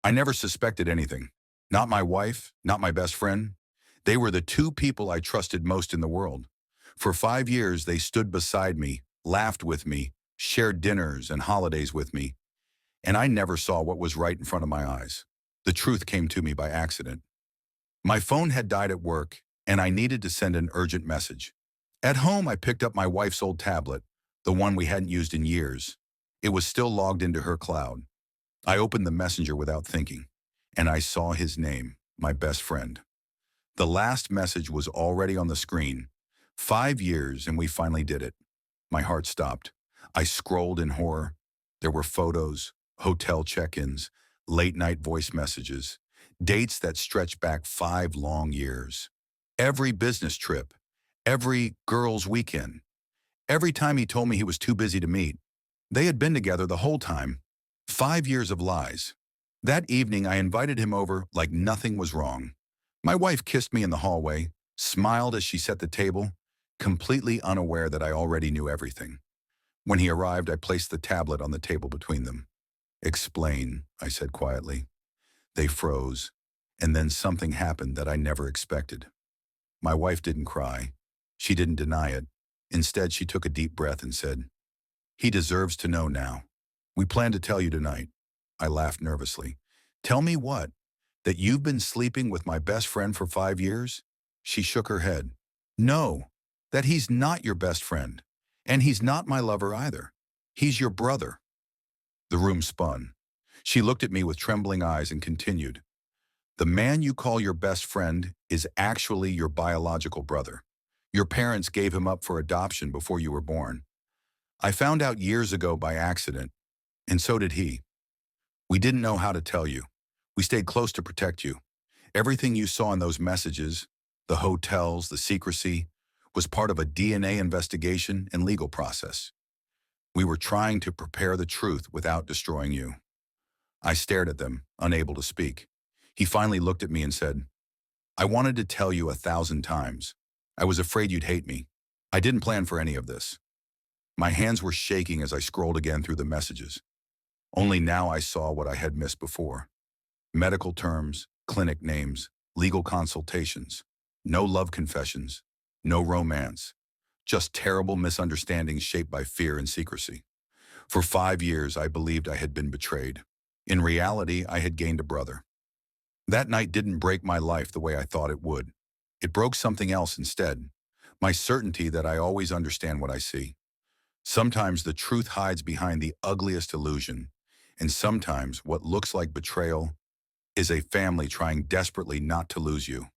I never suspected anything. Not my wife, not my best friend. They were the two people I trusted most in the world. For 5 years, they stood beside me, laughed with me, shared dinners and holidays with me, and I never saw what was right in front of my eyes. The truth came to me by accident. My phone had died at work, and I needed to send an urgent message. At home, I picked up my wife's old tablet, the one we hadn't used in years. It was still logged into her cloud. I opened the messenger without thinking, and I saw his name, my best friend. The last message was already on the screen. 5 years, and we finally did it. My heart stopped. I scrolled in horror. There were photos, hotel check-ins, late-night voice messages, dates that stretched back 5 long years. Every business trip, every girls' weekend, every time he told me he was too busy to meet. They had been together the whole time. 5 years of lies. That evening, I invited him over like nothing was wrong. My wife kissed me in the hallway, smiled as she set the table, completely unaware that I already knew everything. When he arrived, I placed the tablet on the table between them. "Explain," I said quietly. They froze, and then something happened that I never expected. My wife didn't cry. She didn't deny it. Instead, she took a deep breath and said, "He deserves to know now. We plan to tell you tonight." I laughed nervously. "Tell me what? That you've been sleeping with my best friend for 5 years?" She shook her head. "No, that he's not your best friend. And he's not my lover either. He's your brother." The room spun. She looked at me with trembling eyes and continued, "The man you call your best friend is actually your biological brother. Your parents gave him up for adoption before you were born. I found out years ago by accident, and so did he. We didn't know how to tell you. We stayed close to protect you. Everything you saw in those messages, the hotels, the secrecy, was part of a DNA investigation and legal process. We were trying to prepare the truth without destroying you." I stared at them, unable to speak. He finally looked at me and said, "I wanted to tell you 1,000 times. I was afraid you'd hate me. I didn't plan for any of this." My hands were shaking as I scrolled again through the messages. Only now I saw what I had missed before. Medical terms, clinic names, legal consultations. No love confessions. No romance. Just terrible misunderstandings shaped by fear and secrecy. For 5 years, I believed I had been betrayed. In reality, I had gained a brother. That night didn't break my life the way I thought it would. It broke something else instead. My certainty that I always understand what I see. Sometimes the truth hides behind the ugliest illusion, and sometimes what looks like betrayal is a family trying desperately not to lose you.